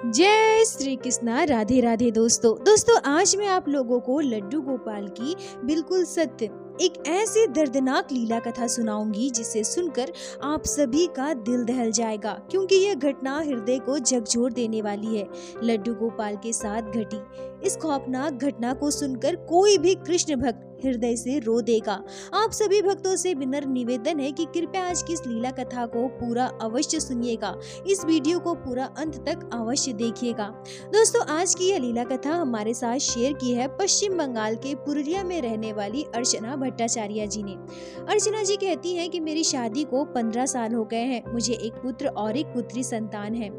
जय श्री कृष्णा। राधे राधे दोस्तों आज मैं आप लोगों को लड्डू गोपाल की बिल्कुल सत्य एक ऐसी दर्दनाक लीला कथा सुनाऊंगी जिसे सुनकर आप सभी का दिल दहल जाएगा, क्योंकि यह घटना हृदय को झकझोर देने वाली है। लड्डू गोपाल के साथ घटी इस खौफनाक घटना को सुनकर कोई भी कृष्ण भक्त हृदय से रो देगा। आप सभी भक्तों से विनम्र निवेदन है कि कृपया आज की इस लीला कथा को पूरा अवश्य सुनिएगा। इस वीडियो को पूरा अंत तक अवश्य देखिएगा। दोस्तों, आज की यह लीला कथा हमारे साथ शेयर की है पश्चिम बंगाल के पुरुलिया में रहने वाली अर्चना भट्टाचार्य जी ने। अर्चना जी कहती हैं कि मेरी शादी को 15 साल हो गए हैं। मुझे एक पुत्र और एक पुत्री संतान है।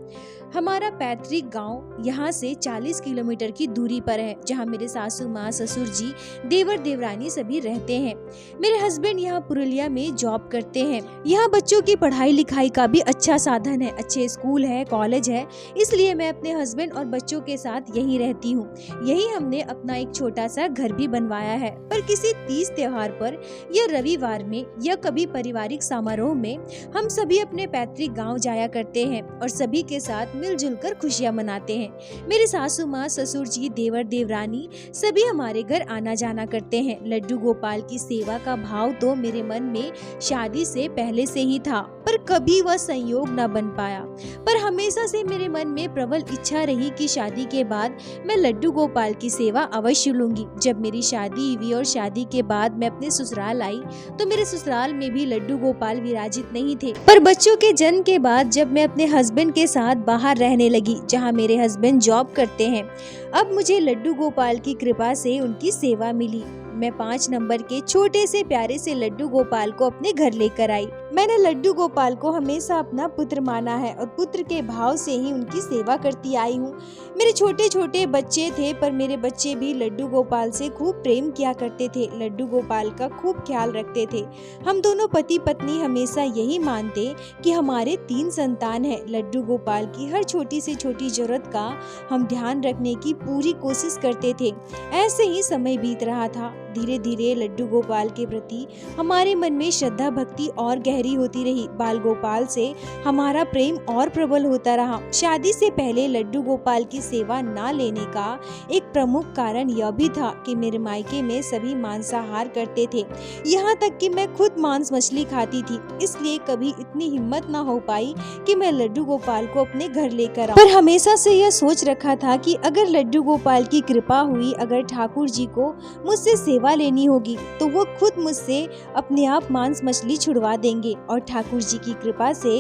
हमारा पैतृक गांव यहाँ से 40 किलोमीटर की दूरी पर है, जहाँ मेरे सासू माँ, ससुर जी, देवर देवरानी सभी रहते हैं। मेरे हस्बैंड यहाँ पुरुलिया में जॉब करते हैं। यहाँ बच्चों की पढ़ाई लिखाई का भी अच्छा साधन है, अच्छे स्कूल है, कॉलेज है, इसलिए मैं अपने हस्बैंड और बच्चों के साथ यहीं रहती हूँ। यही हमने अपना एक छोटा सा घर भी बनवाया है। पर किसी तीज त्योहार पर या रविवार में या कभी पारिवारिक समारोह में हम सभी अपने पैतृक गाँव जाया करते हैं और सभी के साथ मिलजुल कर खुशियाँ मनाते हैं। मेरे सासू माँ, ससुर जी, देवर देवरानी सभी हमारे घर आना जाना करते हैं। लड्डू गोपाल की सेवा का भाव तो मेरे मन में शादी से पहले से ही था, पर कभी वह संयोग न बन पाया। पर हमेशा से मेरे मन में प्रबल इच्छा रही कि शादी के बाद मैं लड्डू गोपाल की सेवा अवश्य लूंगी। जब मेरी शादी हुई और शादी के बाद मैं अपने ससुराल आई तो मेरे ससुराल में भी लड्डू गोपाल विराजित नहीं थे। पर बच्चों के जन्म के बाद जब मैं अपने हस्बैंड के साथ बाहर रहने लगी, जहाँ मेरे हस्बैंड जॉब करते हैं, अब मुझे लड्डू गोपाल की कृपा से उनकी सेवा मिली। मैं 5 नंबर के छोटे से प्यारे से लड्डू गोपाल को अपने घर लेकर आई। मैंने लड्डू गोपाल को हमेशा अपना पुत्र माना है और पुत्र के भाव से ही उनकी सेवा करती आई हूँ। मेरे छोटे छोटे बच्चे थे, पर मेरे बच्चे भी लड्डू गोपाल से खूब प्रेम किया करते थे, लड्डू गोपाल का खूब ख्याल रखते थे। हम दोनों पति पत्नी हमेशा यही मानते कि हमारे 3 संतान है। लड्डू गोपाल की हर छोटी से छोटी जरूरत का हम ध्यान रखने की पूरी कोशिश करते थे। ऐसे ही समय बीत रहा था। धीरे धीरे लड्डू गोपाल के प्रति हमारे मन में श्रद्धा भक्ति और गहरी होती रही। बाल गोपाल से हमारा प्रेम और प्रबल होता रहा। शादी से पहले लड्डू गोपाल की सेवा न लेने का एक प्रमुख कारण यह भी था कि मेरे मायके में सभी मांसाहार करते थे। यहाँ तक कि मैं खुद मांस मछली खाती थी, इसलिए कभी इतनी हिम्मत न हो पाई कि मैं लड्डू गोपाल को अपने घर लेकर आऊं। पर हमेशा से यह सोच रखा था कि अगर लड्डू गोपाल की कृपा हुई, अगर ठाकुर जी को मुझसे सेवा लेनी होगी तो वो खुद मुझसे अपने आप मांस मछली छुड़वा देंगे। और ठाकुर जी की कृपा से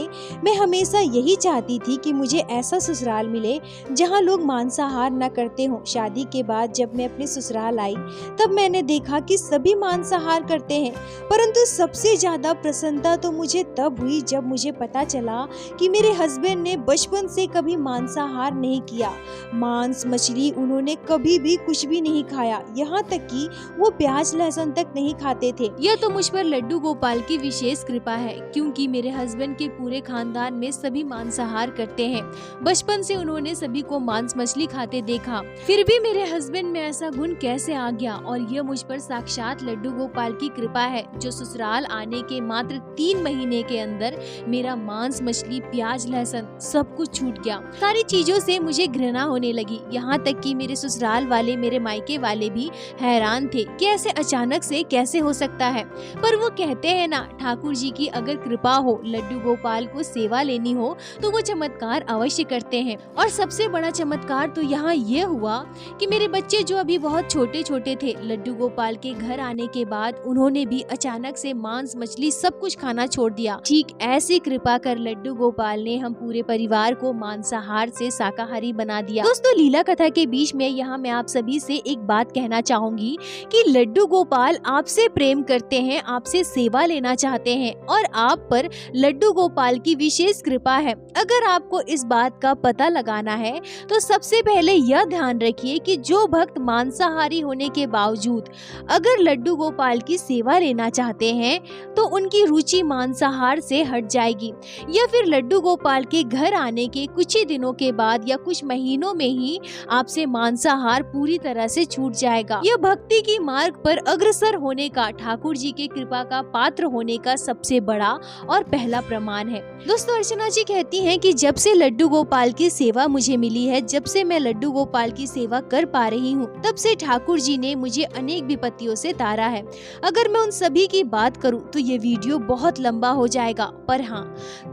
मैं हमेशा यही चाहती थी कि मुझे ऐसा ससुराल मिले जहाँ लोग मांसाहार न करते हों। शादी के बाद जब मैं अपने ससुराल आई तब मैंने देखा कि सभी मांसाहार करते हैं, परंतु सबसे ज्यादा प्रसन्नता तो मुझे तब हुई जब मुझे पता चला कि मेरे हस्बैंड ने बचपन से कभी मांसाहार नहीं किया। मांस मछली उन्होंने कभी भी कुछ भी नहीं खाया, यहाँ तक कि वो प्याज लहसुन तक नहीं खाते थे। यह तो मुझ पर लड्डू गोपाल की विशेष कृपा है, क्योंकि मेरे हस्बैंड के पूरे खानदान में सभी मांसाहार करते हैं। बचपन से उन्होंने सभी को मांस मछली खाते देखा, फिर भी मेरे हस्बैंड में ऐसा गुण कैसे आ गया? और यह मुझ पर साक्षात लड्डू गोपाल की कृपा है, जो ससुराल आने के मात्र 3 महीने के अंदर मेरा मांस मछली प्याज लहसुन सब कुछ छूट गया। सारी चीजों से मुझे घृणा होने लगी, यहाँ तक कि मेरे ससुराल वाले, मेरे मायके वाले भी हैरान थे कि ऐसे अचानक से कैसे हो सकता है। पर वो कहते हैं ना, ठाकुर जी की अगर कृपा हो, लड्डू गोपाल को सेवा लेनी हो तो वो चमत्कार अवश्य करते हैं। और सबसे बड़ा चमत्कार तो यहाँ ये हुआ कि मेरे बच्चे जो अभी बहुत छोटे छोटे थे, लड्डू गोपाल के घर आने के बाद उन्होंने भी अचानक से मांस मछली सब कुछ खाना छोड़ दिया। ठीक ऐसी कृपा कर लड्डू गोपाल ने हम पूरे परिवार को मांसाहार से शाकाहारी बना दिया। दोस्तों, लीला कथा के बीच में यहाँ मैं आप सभी से एक बात कहना चाहूंगी कि लड्डू गोपाल आपसे प्रेम करते हैं, आपसे सेवा लेना चाहते हैं और आप पर लड्डू गोपाल की विशेष कृपा है। अगर आपको इस बात का पता लगाना है तो सबसे पहले यह ध्यान रखिए कि जो भक्त मांसाहारी होने के बावजूद अगर लड्डू गोपाल की सेवा लेना चाहते हैं तो उनकी रुचि मांसाहार से हट जाएगी, या फिर लड्डू गोपाल के घर आने के कुछ ही दिनों के बाद या कुछ महीनों में ही आपसे मांसाहार पूरी तरह से छूट जाएगा। यह भक्ति की मार्ग मार्ग पर अग्रसर होने का ठाकुर जी के कृपा का पात्र होने का सबसे बड़ा और पहला प्रमाण है। दोस्तों, अर्चना जी कहती हैं कि जब से लड्डू गोपाल की सेवा मुझे मिली है, जब से मैं लड्डू गोपाल की सेवा कर पा रही हूँ, तब से ठाकुर जी ने मुझे अनेक विपत्तियों से तारा है। अगर मैं उन सभी की बात करूँ तो ये वीडियो बहुत लंबा हो जाएगा, पर हाँ,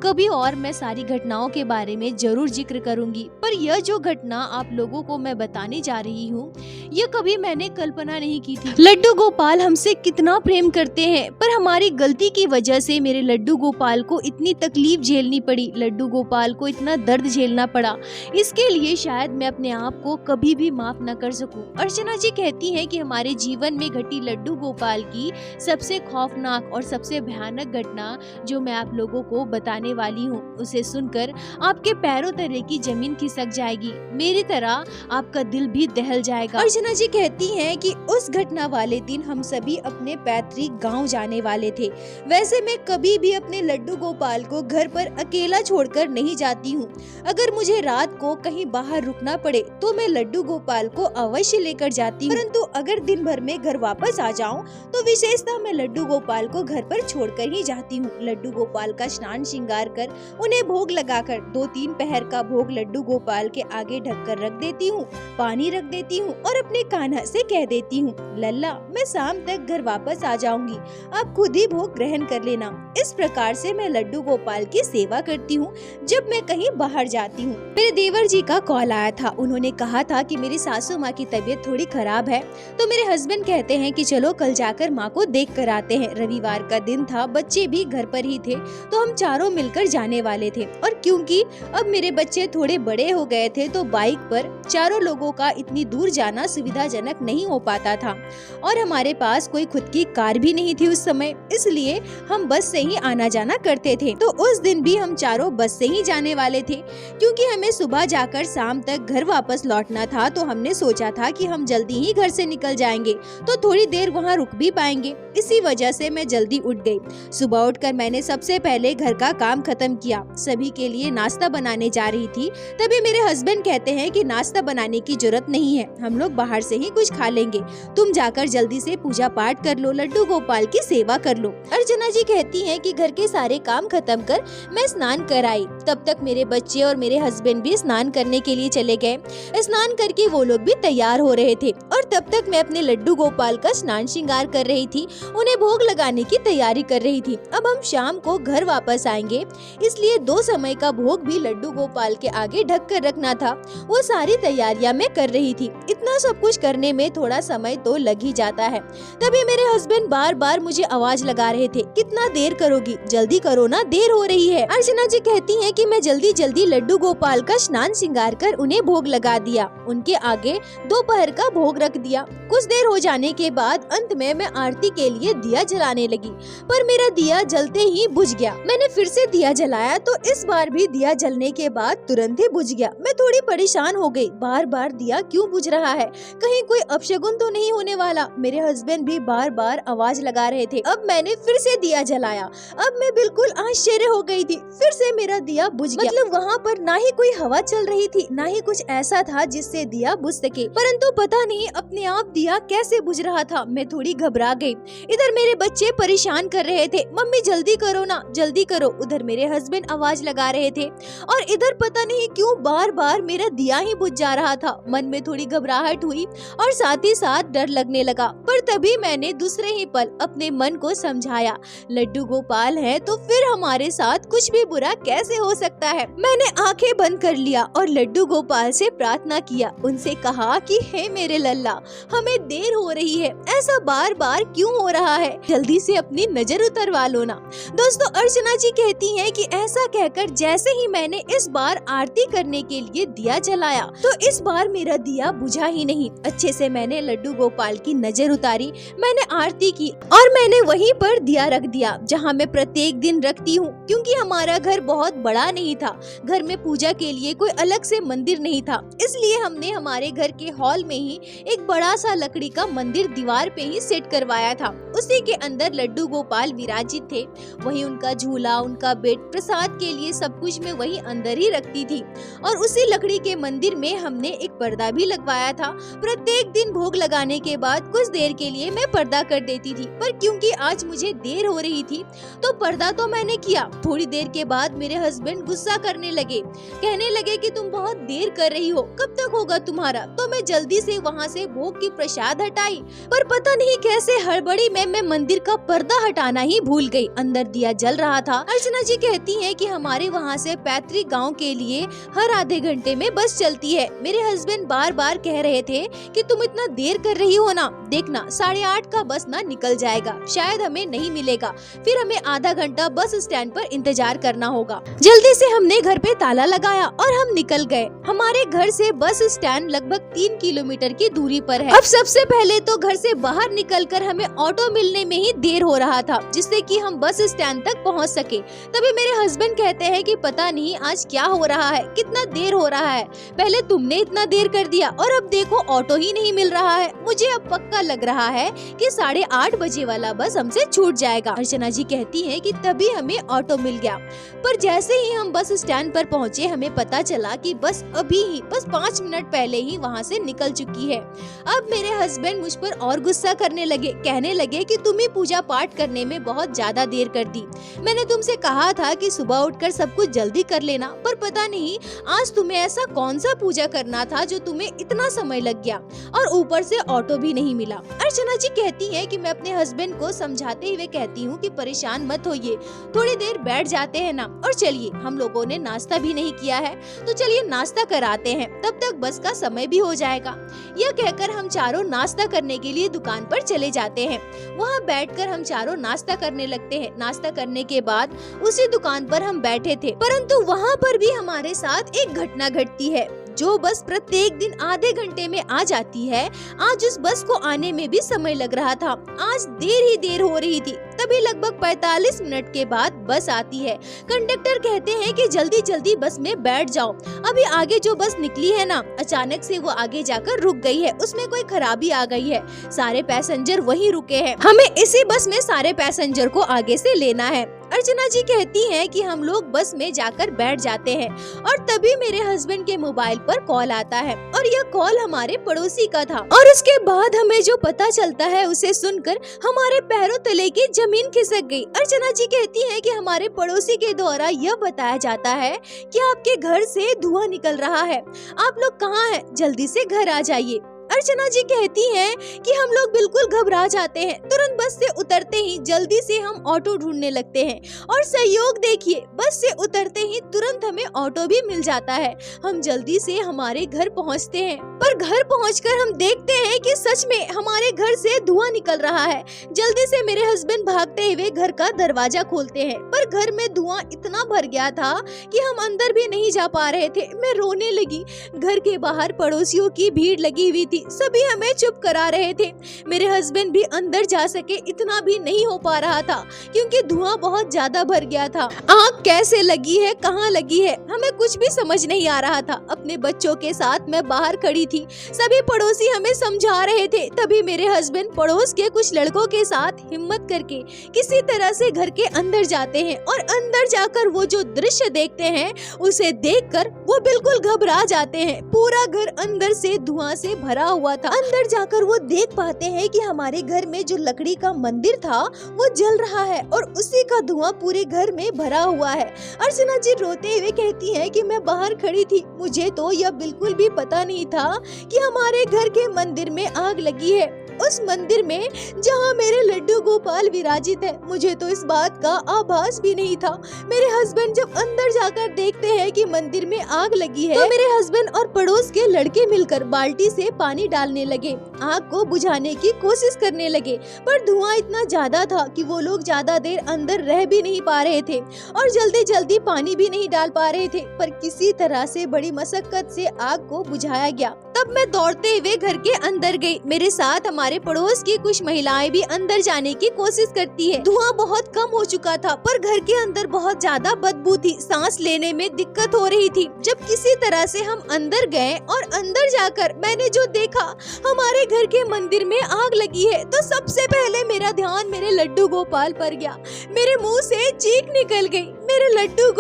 कभी और मैं सारी घटनाओं के बारे में जरूर जिक्र करूंगी। पर यह जो घटना आप लोगों को मैं बताने जा रही हूँ, ये कभी मैंने कल्पना नहीं की थी। लड्डू गोपाल हमसे कितना प्रेम करते हैं, पर हमारी गलती की वजह से मेरे लड्डू गोपाल को इतनी तकलीफ झेलनी पड़ी, लड्डू गोपाल को इतना दर्द झेलना पड़ा। इसके लिए शायद मैं अपने आप को कभी भी माफ न कर सकूं। अर्चना जी कहती हैं कि हमारे जीवन में घटी लड्डू गोपाल की सबसे खौफनाक और सबसे भयानक घटना जो मैं आप लोगों को बताने वाली हूँ, उसे सुनकर आपके पैरों तले की जमीन खिसक जाएगी, मेरी तरह आपका दिल भी दहल जाएगा। अर्चना जी कहती हैं कि उस घटना वाले दिन हम सभी अपने पैतृक गांव जाने वाले थे। वैसे मैं कभी भी अपने लड्डू गोपाल को घर पर अकेला छोड़कर नहीं जाती हूँ। अगर मुझे रात को कहीं बाहर रुकना पड़े तो मैं लड्डू गोपाल को अवश्य लेकर जाती हूँ, परंतु अगर दिन भर में घर वापस आ जाऊँ तो विशेषतः मैं लड्डू गोपाल को घर पर छोड़कर ही जाती हूँ। लड्डू गोपाल का स्नान श्रृंगार कर उन्हें भोग लगाकर 2-3 पहर का भोग लड्डू गोपाल के आगे ढककर रख देती हूँ, पानी रख देती हूँ और अपने कान्हा से कह देती हूँ, लल्ला मैं शाम तक घर वापस आ जाऊंगी, आप खुद ही भोग ग्रहण कर लेना। इस प्रकार से मैं लड्डू गोपाल की सेवा करती हूँ जब मैं कहीं बाहर जाती हूँ। मेरे देवर जी का कॉल आया था, उन्होंने कहा था कि मेरी सासू माँ की तबीयत थोड़ी खराब है, तो मेरे हस्बैंड कहते हैं कि चलो कल जाकर माँ को देख कर आते हैं। रविवार का दिन था, बच्चे भी घर पर ही थे, तो हम चारों मिलकर जाने वाले थे। और क्योंकि अब मेरे बच्चे थोड़े बड़े हो गए थे तो बाइक पर चारों लोगों का इतनी दूर जाना सुविधाजनक नहीं हो पाता था और हमारे पास कोई खुद की कार भी नहीं थी उस समय, इसलिए हम बस से ही आना जाना करते थे। तो उस दिन भी हम चारों बस से ही जाने वाले थे। क्योंकि हमें सुबह जाकर शाम तक घर वापस लौटना था तो हमने सोचा था कि हम जल्दी ही घर से निकल जाएंगे तो थोड़ी देर वहाँ रुक भी पाएंगे। इसी वजह से मैं जल्दी उठ गई। सुबह उठकर मैंने सबसे पहले घर का काम खत्म किया, सभी के लिए नाश्ता बनाने जा रही थी। तभी मेरे हस्बैंड कहते हैं कि नाश्ता बनाने की जरूरत नहीं है, हम लोग बाहर से ही कुछ खा लेंगे, तुम जाकर जल्दी से पूजा पाठ कर लो, लड्डू गोपाल की सेवा कर लो। अर्चना जी कहती हैं कि घर के सारे काम खत्म कर मैं स्नान कर आई। तब तक मेरे बच्चे और मेरे हस्बैंड भी स्नान करने के लिए चले गए। स्नान करके वो लोग भी तैयार हो रहे थे और तब तक मैं अपने लड्डू गोपाल का स्नान श्रृंगार कर रही थी, उन्हें भोग लगाने की तैयारी कर रही थी। अब हम शाम को घर वापस आएंगे, इसलिए 2 समय का भोग भी लड्डू गोपाल के आगे ढक कर रखना था। वो सारी तैयारियां मैं कर रही थी। इतना सब कुछ करने में थोड़ा समय तो लग ही जाता है। तभी मेरे हस्बैंड बार बार मुझे आवाज लगा रहे थे, कितना देर करोगी, जल्दी करो ना, देर हो रही है। अर्चना जी कहती हैं कि मैं जल्दी जल्दी लड्डू गोपाल का स्नान श्रृंगार कर उन्हें भोग लगा दिया, उनके आगे दोपहर का भोग रख दिया। कुछ देर हो जाने के बाद अंत में मैं आरती के लिए दिया जलाने लगी, पर मेरा दिया जलते ही बुझ गया। मैंने फिर से दिया जलाया तो इस बार भी दिया जलने के बाद तुरंत ही बुझ गया। मैं थोड़ी परेशान हो गई, बार बार दिया क्यों बुझ रहा है, कहीं कोई अपशगुन तो नहीं होने वाला। मेरे हस्बैंड भी बार बार आवाज लगा रहे थे। अब मैंने फिर से दिया जलाया। अब मैं बिल्कुल आश्चर्य हो गई थी, फिर से मेरा दिया बुझ गया। मतलब वहाँ पर ना ही कोई हवा चल रही थी, ना ही कुछ ऐसा था जिससे दिया बुझ सके, परंतु पता नहीं अपने आप दिया कैसे बुझ रहा था। मैं थोड़ी घबरा गई। इधर मेरे बच्चे परेशान कर रहे थे, मम्मी जल्दी करो ना, जल्दी करो। उधर मेरे हस्बैंड आवाज लगा रहे थे और इधर पता नहीं क्यों बार बार मेरा दिया ही बुझ जा रहा था। मन में थोड़ी घबराहट हुई और साथ ही साथ डर लगने लगा। पर तभी मैंने दूसरे ही पल अपने मन को समझाया, लड्डू गोपाल है तो फिर हमारे साथ कुछ भी बुरा कैसे हो सकता है। मैंने आंखें बंद कर लिया और लड्डू गोपाल से प्रार्थना किया, उनसे कहा कि हे मेरे लल्ला, हमें देर हो रही है, ऐसा बार बार क्यों हो रहा है, जल्दी से अपनी नजर उतरवा लो ना। दोस्तों, अर्चना जी कहती हैं कि ऐसा कहकर जैसे ही मैंने इस बार आरती करने के लिए दिया जलाया तो इस बार मेरा दिया बुझा ही नहीं। अच्छे से मैंने लड्डू गोपाल की नजर उतारी, मैंने आरती की और मैंने वहीं पर दिया रख दिया जहाँ जहाँ मैं प्रत्येक दिन रखती हूँ, क्योंकि हमारा घर बहुत बड़ा नहीं था। घर में पूजा के लिए कोई अलग से मंदिर नहीं था, इसलिए हमने हमारे घर के हॉल में ही एक बड़ा सा लकड़ी का मंदिर दीवार पे ही सेट करवाया था। उसी के अंदर लड्डू गोपाल विराजित थे। वही उनका झूला, उनका बेड, प्रसाद के लिए सब कुछ मैं वही अंदर ही रखती थी। और उसी लकड़ी के मंदिर में हमने एक पर्दा भी लगवाया था। प्रत्येक दिन भोग लगाने के बाद कुछ देर के लिए मैं पर्दा कर देती थी, पर क्योंकि आज मुझे देर हो रही थी तो पर्दा तो मैंने किया। थोड़ी देर के बाद मेरे हस्बैंड गुस्सा करने लगे, कहने लगे कि तुम बहुत देर कर रही हो, कब तक होगा तुम्हारा। तो मैं जल्दी से वहाँ से भोग की प्रसाद हटाई, पर पता नहीं कैसे हड़बड़ी में मैं मंदिर का पर्दा हटाना ही भूल गई। अंदर दिया जल रहा था। अर्चना जी कहती हैं कि हमारे वहाँ से पैतृक गांव के लिए हर आधे घंटे में बस चलती है। मेरे हस्बैंड बार बार कह रहे थे कि तुम इतना देर कर रही हो ना, देखना 8:30 का बस ना निकल जाएगा, शायद हमें नहीं मिलेगा, फिर हमें आधा घंटा बस स्टैंड पर इंतजार करना होगा। जल्दी से हमने घर पे ताला लगाया और हम निकल गए। हमारे घर से बस स्टैंड लगभग 3 किलोमीटर की दूरी पर है। अब सबसे पहले तो घर से बाहर निकलकर हमें ऑटो मिलने में ही देर हो रहा था, जिससे कि हम बस स्टैंड तक पहुंच सके। तभी मेरे हस्बैंड कहते हैं कि पता नहीं आज क्या हो रहा है, कितना देर हो रहा है, पहले तुमने इतना देर कर दिया और अब देखो ऑटो ही नहीं मिल रहा है। मुझे अब पक्का लग रहा है कि 8:30 बजे वाला बस हमसे छूट जाएगा। अर्चना जी कहती हैं कि तभी हमें ऑटो मिल गया, पर जैसे ही हम बस स्टैंड पर पहुँचे हमें पता चला कि बस अभी ही, बस 5 मिनट पहले ही वहाँ से निकल चुकी है। अब मेरे हस्बैंड मुझ पर और गुस्सा करने लगे, कहने लगे कि तुम ही पूजा पाठ करने में बहुत ज्यादा देर कर दी। मैंने तुमसे कहा था कि सुबह उठकर सब कुछ जल्दी कर लेना, पर पता नहीं आज तुम्हें ऐसा कौन सा पूजा करना था जो तुम्हें इतना समय लग गया, और ऊपर से ऑटो भी नहीं मिला। अर्चना जी कहती है कि मैं अपने हस्बैंड को समझाते हुए कहती हूँ कि परेशान मत होइए, थोड़ी देर बैठ जाते हैं ना, और चलिए हम लोगों ने नाश्ता भी नहीं किया है तो चलिए नाश्ता कराते हैं, तब तक बस का समय भी हो जाएगा। यह कहकर हम चारों नाश्ता करने के लिए दुकान पर चले जाते हैं। वहाँ बैठकर हम चारों नाश्ता करने लगते हैं। नाश्ता करने के बाद उसी दुकान पर हम बैठे थे, परंतु वहाँ पर भी हमारे साथ एक घटना घटती है। जो बस प्रत्येक दिन आधे घंटे में आ जाती है, आज उस बस को आने में भी समय लग रहा था। आज देर ही देर हो रही थी। तभी लगभग 45 मिनट के बाद बस आती है। कंडक्टर कहते हैं कि जल्दी जल्दी बस में बैठ जाओ, अभी आगे जो बस निकली है ना, अचानक से वो आगे जाकर रुक गई है, उसमें कोई खराबी आ गई है, सारे पैसेंजर वहीं रुके हैं, हमें इसी बस में सारे पैसेंजर को आगे से लेना है। अर्चना जी कहती हैं कि हम लोग बस में जाकर बैठ जाते हैं, और तभी मेरे हस्बैंड के मोबाइल पर कॉल आता है, और यह कॉल हमारे पड़ोसी का था। और उसके बाद हमें जो पता चलता है उसे सुनकर हमारे पैरों तले की जमीन खिसक गई। अर्चना जी कहती हैं कि हमारे पड़ोसी के द्वारा यह बताया जाता है कि आपके घर से धुआं निकल रहा है, आप लोग कहाँ हैं, जल्दी से घर आ जाइए। अर्चना जी कहती हैं कि हम लोग बिल्कुल घबरा जाते हैं। तुरंत बस से उतरते ही जल्दी से हम ऑटो ढूंढने लगते हैं, और संयोग देखिए बस से उतरते ही तुरंत हमें ऑटो भी मिल जाता है। हम जल्दी से हमारे घर पहुंचते हैं, पर घर पहुंचकर हम देखते हैं कि सच में हमारे घर से धुआं निकल रहा है। जल्दी से मेरे हस्बैंड भागते हुए घर का दरवाजा खोलते हैं, पर घर में धुआं इतना भर गया था कि हम अंदर भी नहीं जा पा रहे थे। मैं रोने लगी। घर के बाहर पड़ोसियों की भीड़ लगी हुई थी, सभी हमें चुप करा रहे थे। मेरे हस्बैंड भी अंदर जा सके इतना भी नहीं हो पा रहा था, क्योंकि धुआं बहुत ज्यादा भर गया था। आग कैसे लगी है, कहाँ लगी है, हमें कुछ भी समझ नहीं आ रहा था। अपने बच्चों के साथ मैं बाहर खड़ी थी, सभी पड़ोसी हमें समझा रहे थे। तभी मेरे हस्बैंड पड़ोस के कुछ लड़कों के साथ हिम्मत करके किसी तरह से घर के अंदर जाते हैं, और अंदर जाकर वो जो दृश्य देखते हैं उसे देखकर वो बिल्कुल घबरा जाते हैं। पूरा घर अंदर से धुआं से भरा हुआ था। अंदर जाकर वो देख पाते हैं कि हमारे घर में जो लकड़ी का मंदिर था वो जल रहा है, और उसी का धुआं पूरे घर में भरा हुआ है। अर्चना जी रोते हुए कहती हैं कि मैं बाहर खड़ी थी, मुझे तो यह बिल्कुल भी पता नहीं था कि हमारे घर के मंदिर में आग लगी है। उस मंदिर में जहाँ मेरे लड्डू गोपाल विराजित है, मुझे तो इस बात का आभास भी नहीं था। मेरे हस्बैंड जब अंदर जाकर देखते हैं कि मंदिर में आग लगी है, तो मेरे हस्बैंड और पड़ोस के लड़के मिलकर बाल्टी से पानी डालने लगे, आग को बुझाने की कोशिश करने लगे, पर धुआं इतना ज्यादा था कि वो लोग ज्यादा देर अंदर रह भी नहीं पा रहे थे, और जल्दी जल्दी पानी भी नहीं डाल पा रहे थे। पर किसी तरह से बड़ी मशक्कत से आग को बुझाया गया। तब मैं दौड़ते हुए घर के अंदर गई। मेरे साथ हमारे पड़ोस की कुछ महिलाएं भी अंदर जाने की कोशिश करती है। धुआं बहुत कम हो चुका था पर घर के अंदर बहुत ज्यादा बदबू थी, सांस लेने में दिक्कत हो रही थी। जब किसी तरह से हम अंदर गए और अंदर जाकर मैंने जो देखा, हमारे घर के मंदिर में आग लगी है, तो सबसे पहले मेरा ध्यान मेरे लड्डू गोपाल पर गया। मेरे मुंह से चीख निकल गई, मेरे लड्डू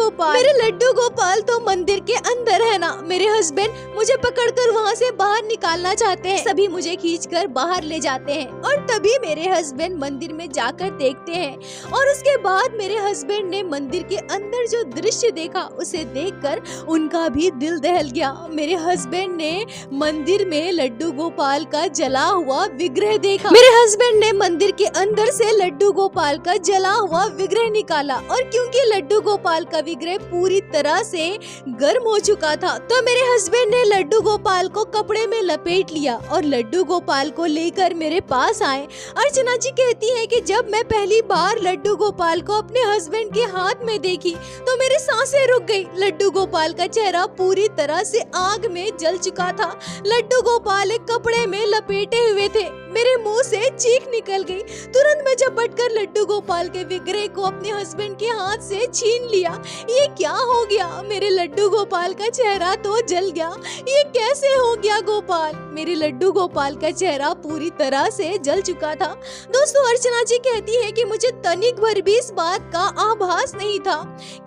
गोपाल तो मंदिर के अंदर है ना। मेरे हस्बैंड मुझे पकड़कर वहाँ से बाहर निकालना चाहते हैं, सभी मुझे खींचकर बाहर ले जाते हैं और तभी मेरे हस्बैंड मंदिर में जाकर देखते हैं और उसके बाद मेरे हस्बैंड ने मंदिर के अंदर जो दृश्य देखा उसे देखकर उनका भी दिल दहल गया। मेरे हस्बैंड ने मंदिर में लड्डू गोपाल का जला हुआ विग्रह देखा। मेरे हस्बैंड ने मंदिर के अंदर से लड्डू गोपाल का जला हुआ विग्रह निकाला और क्योंकि लड्डू गोपाल का विग्रह पूरी तरह से गर्म हो चुका था तो मेरे हस्बैंड ने लड्डू गोपाल को कपड़े में लपेट लिया और लड्डू गोपाल को लेकर मेरे पास आए। अर्चना जी कहती है कि जब मैं पहली बार लड्डू गोपाल को अपने हस्बैंड के हाथ में देखी तो मेरी सांसें रुक गई। लड्डू गोपाल का चेहरा पूरी तरह से आग में जल चुका था। लड्डू गोपाल एक कपड़े में लपेटे हुए थे। मेरे मुंह से चीख निकल गई। तुरंत मैं झपटकर लड्डू गोपाल के विग्रह को अपने हस्बैंड के हाथ से छीन लिया। ये क्या हो गया? मेरे लड्डू गोपाल का चेहरा तो जल गया। ये कैसे हो गया गोपाल? मेरे लड्डू गोपाल का चेहरा पूरी तरह से जल चुका था। दोस्तों, अर्चना जी कहती है कि मुझे तनिक भर भी इस बात का आभास नहीं था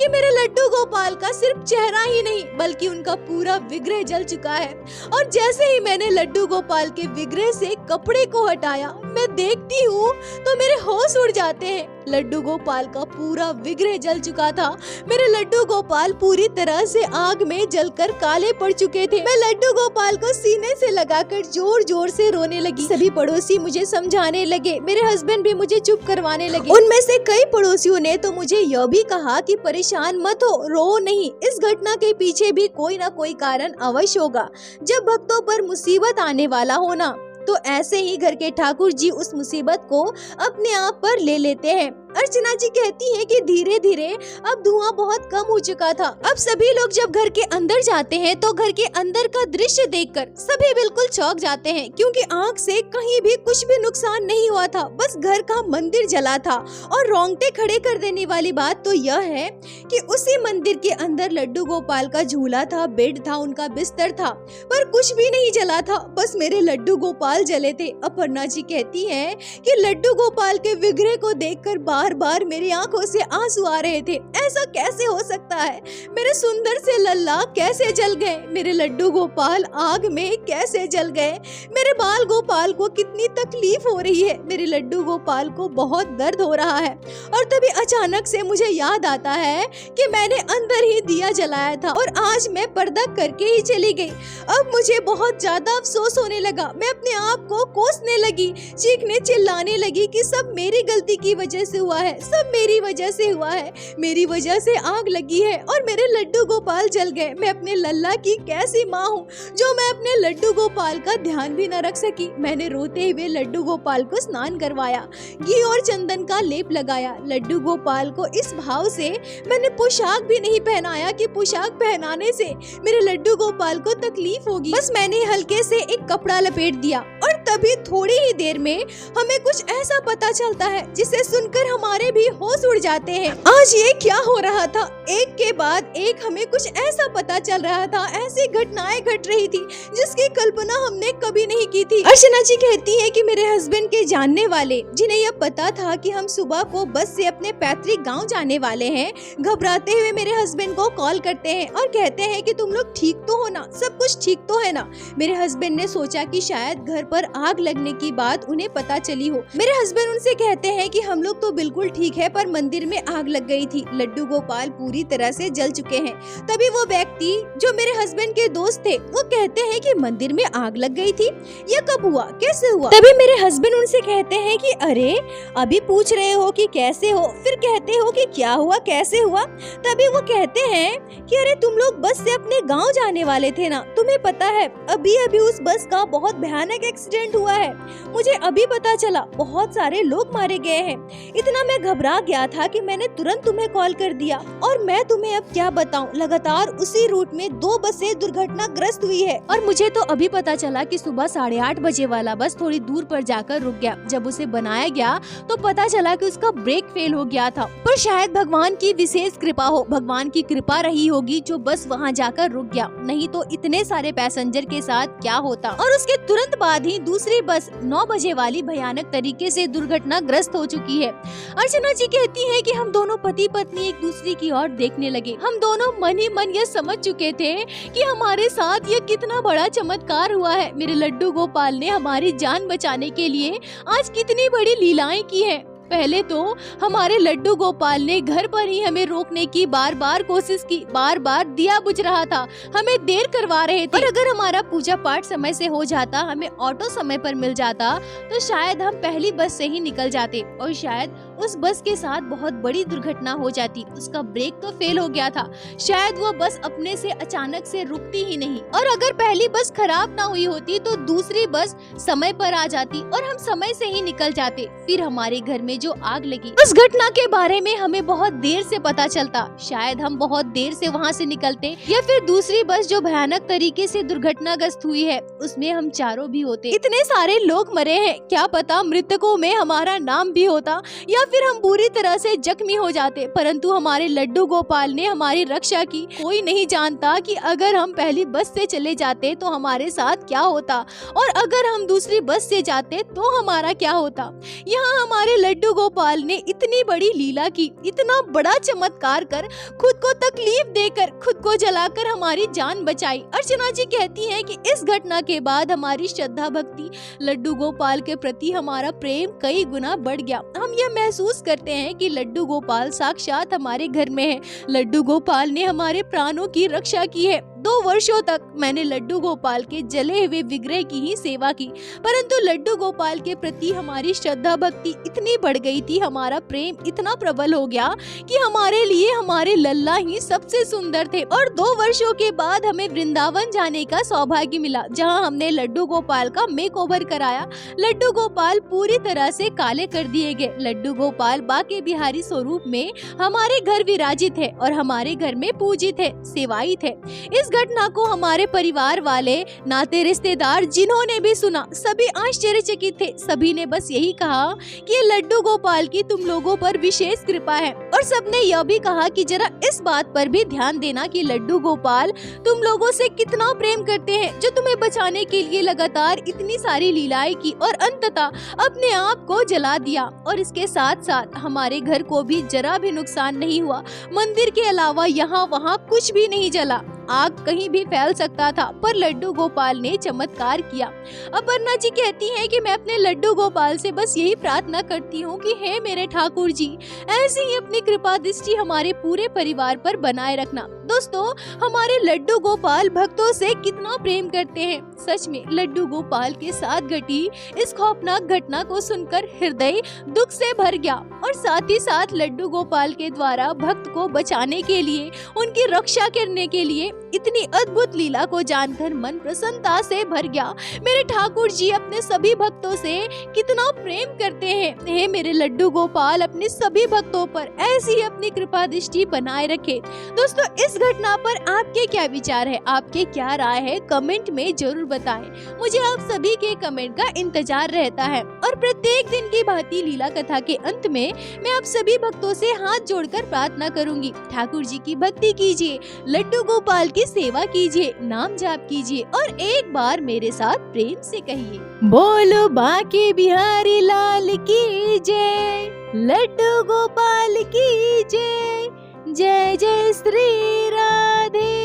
कि मेरे लड्डू गोपाल का सिर्फ चेहरा ही नहीं बल्कि उनका पूरा विग्रह जल चुका है। और जैसे ही मैंने लड्डू गोपाल के विग्रह से कपड़े को हटाया, मैं देखती हूँ तो मेरे होश उड़ जाते हैं। लड्डू गोपाल का पूरा विग्रह जल चुका था। मेरे लड्डू गोपाल पूरी तरह से आग में जलकर काले पड़ चुके थे। मैं लड्डू गोपाल को सीने से लगाकर जोर जोर से रोने लगी। सभी पड़ोसी मुझे समझाने लगे, मेरे हस्बैंड भी मुझे चुप करवाने लगे। उनमें से कई पड़ोसियों ने तो मुझे यह भी कहा कि परेशान मत हो, रो नहीं, इस घटना के पीछे भी कोई ना कोई कारण अवश्य होगा। जब भक्तों पर मुसीबत आने वाला हो ना, तो ऐसे ही घर के ठाकुर जी उस मुसीबत को अपने आप पर ले लेते हैं। अर्चना जी कहती है कि धीरे धीरे अब धुआं बहुत कम हो चुका था। अब सभी लोग जब घर के अंदर जाते हैं तो घर के अंदर का दृश्य देखकर सभी बिल्कुल चौंक जाते हैं, क्योंकि आग से कहीं भी कुछ भी नुकसान नहीं हुआ था, बस घर का मंदिर जला था। और रोंगटे खड़े कर देने वाली बात तो यह है कि उसी मंदिर के अंदर लड्डू गोपाल का झूला था, बेड था, उनका बिस्तर था, पर कुछ भी नहीं जला था, बस मेरे लड्डू गोपाल जले थे। अपर्णा जी कहती है कि लड्डू गोपाल के विग्रह को देखकर बार बार मेरी आंखों से आंसू आ रहे थे। ऐसा कैसे हो सकता है? मेरे सुंदर से लल्ला कैसे जल गए? मेरे लड्डू गोपाल आग में कैसे जल गए? मेरे बाल गोपाल को कितनी तकलीफ हो रही है। मेरे लड्डू गोपाल को बहुत दर्द हो रहा है। और तभी अचानक से मुझे याद आता है कि मैंने अंदर ही दिया जलाया था और आज मैं पर्दा करके ही चली गई। अब मुझे बहुत ज्यादा अफसोस होने लगा। मैं अपने आप को कोसने लगी, चीखने चिल्लाने लगी कि सब मेरी गलती की वजह से हुआ है, सब मेरी वजह से हुआ है, मेरी वजह से आग लगी है और मेरे लड्डू गोपाल जल गए। मैं अपने लल्ला की कैसी माँ हूँ जो मैं अपने लड्डू गोपाल का ध्यान भी न रख सकी। मैंने रोते हुए लड्डू गोपाल को स्नान करवाया, घी और चंदन का लेप लगाया। लड्डू गोपाल को इस भाव से मैंने पोशाक भी नहीं पहनाया कि पोशाक पहनाने से मेरे लड्डू गोपाल को तकलीफ होगी। बस मैंने हल्के से एक कपड़ा लपेट दिया और तभी थोड़ी ही देर में हमें कुछ ऐसा पता चलता है जिसे सुनकर हमारे भी होश उड़ जाते हैं। आज ये क्या हो रहा था? एक के बाद एक हमें कुछ ऐसा पता चल रहा था, ऐसी घटनाएं घट रही थी जिसकी कल्पना हमने कभी नहीं की थी। अर्चना जी कहती है कि मेरे हस्बैंड के जानने वाले, जिन्हें यह पता था कि हम सुबह को बस से अपने पैतृक गांव जाने वाले हैं, घबराते हुए मेरे हस्बैंड को कॉल करते हैं और कहते हैं कि तुम लोग ठीक तो हो ना, सब कुछ ठीक तो है ना। मेरे हस्बैंड ने सोचा कि शायद घर पर आग लगने की बात उन्हें पता चली हो। मेरे हस्बैंड उनसे कहते हैं कि हम लोग तो बिल्कुल ठीक है, पर मंदिर में आग लग गई थी, लड्डू गोपाल पूरी तरह से जल चुके हैं। तभी वो व्यक्ति जो मेरे हस्बैंड के दोस्त थे वो कहते हैं कि मंदिर में आग लग गई थी, ये कब हुआ, कैसे हुआ? तभी मेरे हस्बैंड उनसे कहते हैं कि अरे अभी पूछ रहे हो कि कैसे हो, फिर कहते हो कि क्या हुआ, कैसे हुआ? तभी वो कहते हैं कि अरे तुम लोग बस से अपने गाँव जाने वाले थे ना, तुम्हें पता है अभी अभी उस बस का बहुत भयानक एक्सीडेंट एक्सीडेंट हुआ है। मुझे अभी पता चला, बहुत सारे लोग मारे गए हैं। इतना मैं घबरा गया था कि मैंने तुरंत तुम्हें कॉल कर दिया। और मैं तुम्हें अब क्या बताऊं, लगातार उसी रूट में 2 बसें दुर्घटनाग्रस्त हुई है। और मुझे तो अभी पता चला कि सुबह 8:30 बजे वाला बस थोड़ी दूर पर जाकर रुक गया। जब उसे बनाया गया तो पता चला कि उसका ब्रेक फेल हो गया था। पर शायद भगवान की विशेष कृपा हो, भगवान की कृपा रही होगी जो बस वहाँ जाकर रुक गया, नहीं तो इतने सारे पैसेंजर के साथ क्या होता। और उसके तुरंत बाद ही दूसरी बस 9 बजे वाली भयानक तरीके से दुर्घटनाग्रस्त हो चुकी है। अर्चना जी कहती हैं कि हम दोनों पति पत्नी एक दूसरे की ओर देखने लगे। हम दोनों मन ही मन ये समझ चुके थे कि हमारे साथ ये कितना बड़ा चमत्कार हुआ है। मेरे लड्डू गोपाल ने हमारी जान बचाने के लिए आज कितनी बड़ी लीलाएं की हैं। पहले तो हमारे लड्डू गोपाल ने घर पर ही हमें रोकने की बार बार कोशिश की, बार बार दिया बुझ रहा था, हमें देर करवा रहे थे। और अगर हमारा पूजा पाठ समय से हो जाता, हमें ऑटो समय पर मिल जाता, तो शायद हम पहली बस से ही निकल जाते और शायद उस बस के साथ बहुत बड़ी दुर्घटना हो जाती। उसका ब्रेक तो फेल हो गया था, शायद वो बस अपने से अचानक से रुकती ही नहीं। और अगर पहली बस खराब ना हुई होती तो दूसरी बस समय पर आ जाती और हम समय से ही निकल जाते। फिर हमारे घर में जो आग लगी, उस घटना के बारे में हमें बहुत देर से पता चलता। शायद हम बहुत देर से वहाँ से निकलते, या फिर दूसरी बस जो भयानक तरीके से दुर्घटनाग्रस्त हुई है उसमें हम चारों भी होते। इतने सारे लोग मरे हैं, क्या पता मृतकों में हमारा नाम भी होता, या फिर हम बुरी तरह से जख्मी हो जाते। परंतु हमारे लड्डू गोपाल ने हमारी रक्षा की। कोई नहीं जानता कि अगर हम पहली बस से चले जाते तो हमारे साथ क्या होता, और अगर हम दूसरी बस से जाते तो हमारा क्या होता। यहाँ हमारे लड्डू गोपाल ने इतनी बड़ी लीला की, इतना बड़ा चमत्कार कर, खुद को तकलीफ देकर, खुद को जलाकर हमारी जान बचाई। अर्चना जी कहती हैं कि इस घटना के बाद हमारी श्रद्धा भक्ति लड्डू गोपाल के प्रति, हमारा प्रेम कई गुना बढ़ गया। हम यह महसूस करते हैं कि लड्डू गोपाल साक्षात हमारे घर में है। लड्डू गोपाल ने हमारे प्राणों की रक्षा की है। 2 वर्षों तक मैंने लड्डू गोपाल के जले हुए विग्रह की ही सेवा की, परंतु लड्डू गोपाल के प्रति हमारी श्रद्धा भक्ति इतनी बढ़ गई थी, हमारा प्रेम इतना प्रबल हो गया कि हमारे लिए हमारे लल्ला ही सबसे सुंदर थे। और 2 वर्षों के बाद हमें वृंदावन जाने का सौभाग्य मिला, जहां हमने लड्डू गोपाल का मेकओवर कराया। लड्डू गोपाल पूरी तरह से काले कर दिए गए। लड्डू गोपाल बाके बिहारी स्वरूप में हमारे घर विराजित है और हमारे घर में पूजित है, सेवायित है। इस घटना को हमारे परिवार वाले, नाते रिश्तेदार जिन्होंने भी सुना, सभी आश्चर्यचकित थे। सभी ने बस यही कहा कि लड्डू गोपाल की तुम लोगों पर विशेष कृपा है। और सबने यह भी कहा कि जरा इस बात पर भी ध्यान देना कि लड्डू गोपाल तुम लोगों से कितना प्रेम करते हैं, जो तुम्हें बचाने के लिए लगातार इतनी सारी लीलाएं की और अंततः अपने आप को जला दिया। और इसके साथ साथ हमारे घर को भी जरा भी नुकसान नहीं हुआ। मंदिर के अलावा यहाँ वहाँ कुछ भी नहीं जला। आग कहीं भी फैल सकता था, पर लड्डू गोपाल ने चमत्कार किया। अपर्णा जी कहती हैं कि मैं अपने लड्डू गोपाल से बस यही प्रार्थना करती हूँ कि हे मेरे ठाकुर जी, ऐसे ही अपनी कृपा दृष्टि हमारे पूरे परिवार पर बनाए रखना। दोस्तों, हमारे लड्डू गोपाल भक्तों से कितना प्रेम करते हैं। सच में लड्डू गोपाल के साथ घटी इस खौफनाक घटना को सुनकर हृदय दुख से भर गया, और साथ ही साथ लड्डू गोपाल के द्वारा भक्त को बचाने के लिए, उनकी रक्षा करने के लिए इतनी अद्भुत लीला को जानकर मन प्रसन्नता से भर गया। मेरे ठाकुर जी अपने सभी भक्तों से कितना प्रेम करते हैं। हे मेरे लड्डू गोपाल अपने सभी भक्तों पर ऐसी ही अपनी कृपा दृष्टि बनाए रखे। दोस्तों, इस घटना पर आपके क्या विचार है, आपके क्या राय है, कमेंट में जरूर बताएं। मुझे आप सभी के कमेंट का इंतजार रहता है। और प्रत्येक दिन की भांति लीला कथा के अंत में मैं आप सभी भक्तों से हाथ जोड़कर प्रार्थना करूंगी, ठाकुर जी की भक्ति कीजिए, लड्डू गोपाल की सेवा कीजिए, नाम जाप कीजिए और एक बार मेरे साथ प्रेम से कहिए, बोलो बाके बिहारी लाल की जय, लड्डू गोपाल की जय, जय जय श्री राधे।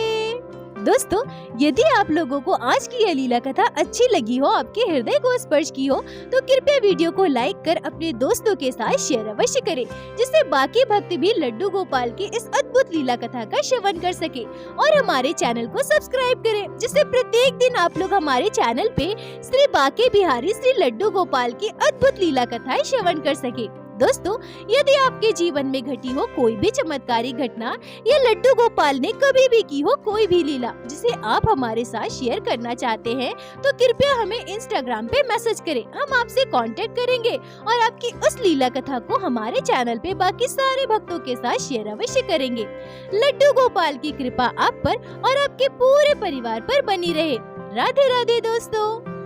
दोस्तों, यदि आप लोगों को आज की यह लीला कथा अच्छी लगी हो, आपके हृदय को स्पर्श की हो, तो कृपया वीडियो को लाइक कर अपने दोस्तों के साथ शेयर अवश्य करें, जिससे बाकी भक्त भी लड्डू गोपाल की इस अद्भुत लीला कथा का श्रवण कर सके। और हमारे चैनल को सब्सक्राइब करें, जिससे प्रत्येक दिन आप लोग हमारे चैनल पे श्री बाके बिहारी श्री लड्डू गोपाल की अद्भुत लीला कथाएं श्रवण कर सके। दोस्तों, यदि आपके जीवन में घटी हो कोई भी चमत्कारी घटना या लड्डू गोपाल ने कभी भी की हो कोई भी लीला जिसे आप हमारे साथ शेयर करना चाहते हैं, तो कृपया हमें इंस्टाग्राम पे मैसेज करें। हम आपसे कांटेक्ट करेंगे और आपकी उस लीला कथा को हमारे चैनल पे बाकी सारे भक्तों के साथ शेयर अवश्य करेंगे। लड्डू गोपाल की कृपा आप पर और आपके पूरे परिवार पर बनी रहे। राधे राधे दोस्तों।